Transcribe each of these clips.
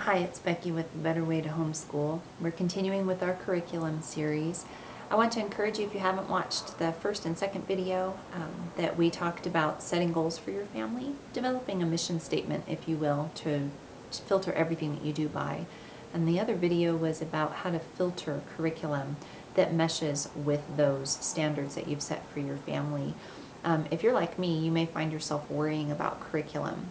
Hi, it's Becky with Better Way to Homeschool. We're continuing with our curriculum series. I want to encourage you, if you haven't watched the first and second video, that we talked about setting goals for your family, developing a mission statement, if you will, to filter everything that you do by. And the other video was about how to filter curriculum that meshes with those standards that you've set for your family. If you're like me, you may find yourself worrying about curriculum.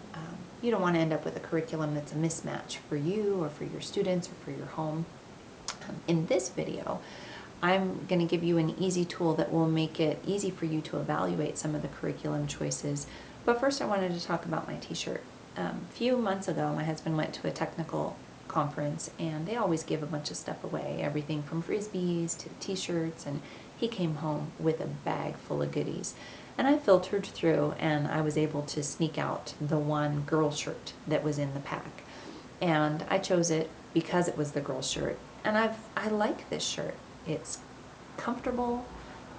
You don't want to end up with a curriculum that's a mismatch for you or for your students or for your home. In this video, I'm going to give you an easy tool that will make it easy for you to evaluate some of the curriculum choices. But first I wanted to talk about my t-shirt. A few months ago, my husband went to a technical conference and they always give a bunch of stuff away, everything from frisbees to t-shirts, and he came home with a bag full of goodies. And I filtered through and I was able to sneak out the one girl shirt that was in the pack. And I chose it because it was the girl shirt. And I like this shirt. It's comfortable.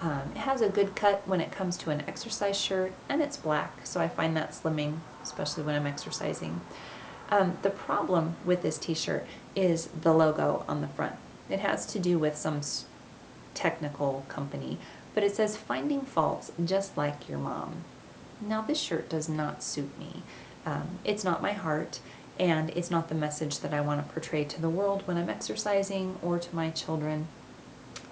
It has a good cut when it comes to an exercise shirt, and it's black, so I find that slimming, especially when I'm exercising. The problem with this t-shirt is the logo on the front. It has to do with some technical company, but it says finding faults just like your mom. Now this shirt does not suit me. It's not my heart, and it's not the message that I want to portray to the world when I'm exercising or to my children.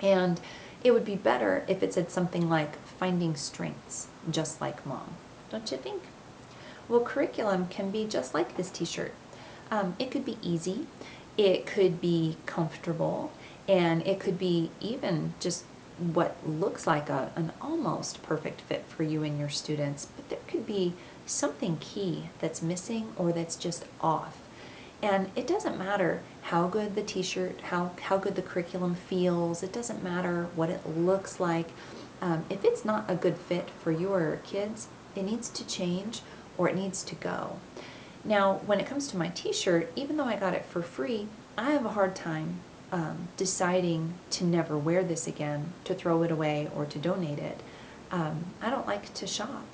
And it would be better if it said something like finding strengths just like mom. Don't you think? Well, curriculum can be just like this t-shirt. It could be easy, it could be comfortable, and it could be even just what looks like an almost perfect fit for you and your students, but there could be something key that's missing or that's just off. And it doesn't matter how good the t-shirt, how good the curriculum feels, it doesn't matter what it looks like. If it's not a good fit for your kids, it needs to change or it needs to go. Now, when it comes to my t-shirt, even though I got it for free, I have a hard time deciding to never wear this again, to throw it away, or to donate it. I don't like to shop.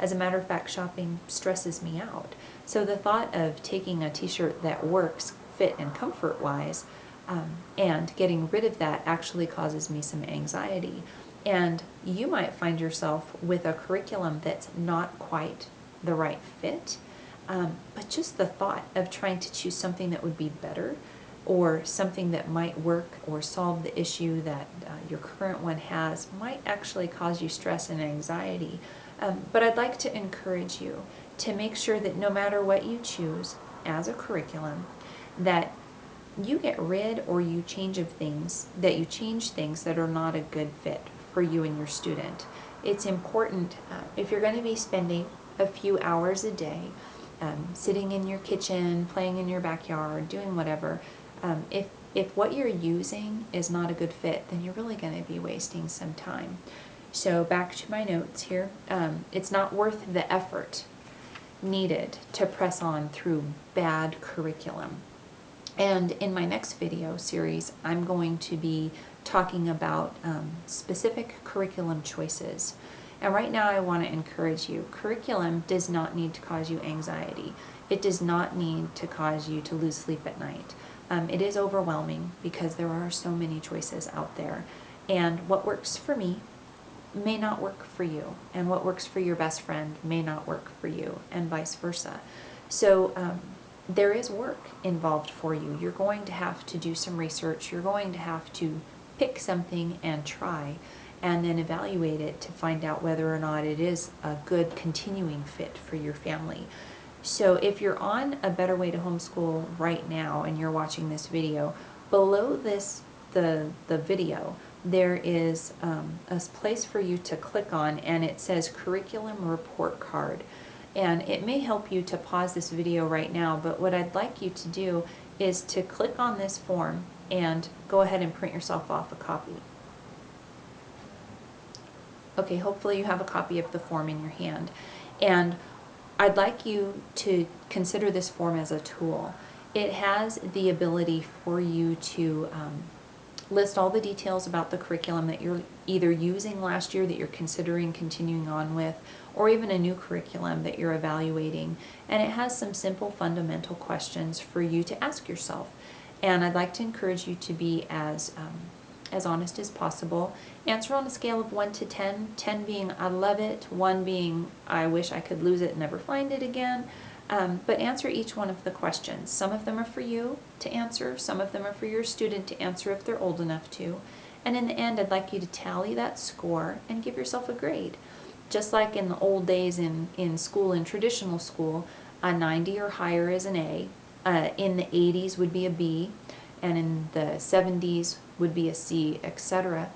As a matter of fact, shopping stresses me out. So the thought of taking a t-shirt that works fit and comfort-wise and getting rid of that actually causes me some anxiety. And you might find yourself with a curriculum that's not quite the right fit, but just the thought of trying to choose something that would be better or something that might work or solve the issue that your current one has might actually cause you stress and anxiety. But I'd like to encourage you to make sure that no matter what you choose as a curriculum, that you get rid or you change things that are not a good fit for you and your student. It's important if you're going to be spending a few hours a day sitting in your kitchen, playing in your backyard, doing whatever, if what you're using is not a good fit, then you're really going to be wasting some time. So back to my notes here. It's not worth the effort needed to press on through bad curriculum. And in my next video series, I'm going to be talking about specific curriculum choices. And right now I want to encourage you, curriculum does not need to cause you anxiety. It does not need to cause you to lose sleep at night. It is overwhelming because there are so many choices out there. And what works for me may not work for you. And what works for your best friend may not work for you, and vice versa. So there is work involved for you. You're going to have to do some research. You're going to have to pick something and try, and then evaluate it to find out whether or not it is a good continuing fit for your family. So if you're on a Better Way to Homeschool right now and you're watching this video, below the video, there is a place for you to click on, and it says Curriculum Report Card. And it may help you to pause this video right now, but what I'd like you to do is to click on this form and go ahead and print yourself off a copy. Okay, hopefully you have a copy of the form in your hand. And I'd like you to consider this form as a tool. It has the ability for you to List all the details about the curriculum that you're either using last year that you're considering continuing on with, or even a new curriculum that you're evaluating. And it has some simple fundamental questions for you to ask yourself. And I'd like to encourage you to be as honest as possible. Answer on a scale of 1 to 10, 10 being I love it, 1 being I wish I could lose it and never find it again. But answer each one of the questions. Some of them are for you to answer, some of them are for your student to answer if they're old enough to. And in the end, I'd like you to tally that score and give yourself a grade. Just like in the old days in school, in traditional school, a 90 or higher is an A. In the 80s would be a B, and in the 70s would be a C, etc.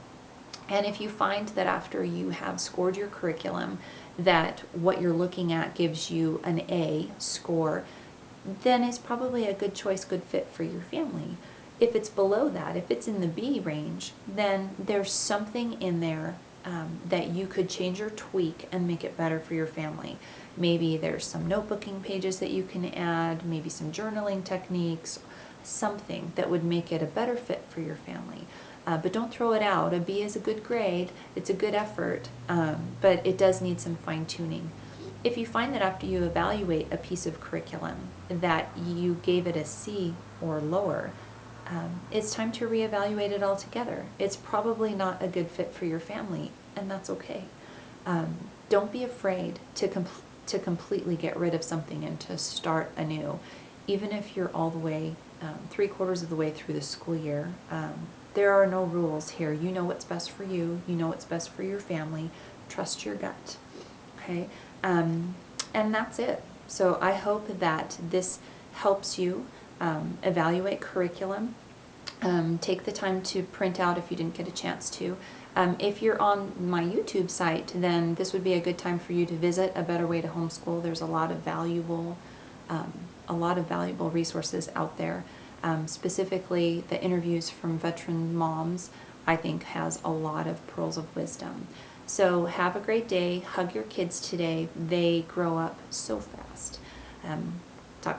And if you find that after you have scored your curriculum that what you're looking at gives you an A score, then it's probably a good choice, good fit for your family. If it's below that, if it's in the B range, then there's something in there that you could change or tweak and make it better for your family. Maybe there's some notebooking pages that you can add, maybe some journaling techniques, something that would make it a better fit for your family. But don't throw it out. A B is a good grade, it's a good effort, but it does need some fine-tuning. If you find that after you evaluate a piece of curriculum that you gave it a C or lower, it's time to reevaluate it altogether. It's probably not a good fit for your family, and that's okay. Don't be afraid to completely get rid of something and to start anew. Even if you're all the way, 3/4 of the way through the school year, there are no rules here. You know what's best for you. You know what's best for your family. Trust your gut. Okay? And that's it. So I hope that this helps you evaluate curriculum. Take the time to print out if you didn't get a chance to. If you're on my YouTube site, then this would be a good time for you to visit A Better Way to Homeschool. There's a lot of valuable resources out there. Specifically, the interviews from veteran moms, I think, has a lot of pearls of wisdom. So have a great day. Hug your kids today. They grow up so fast.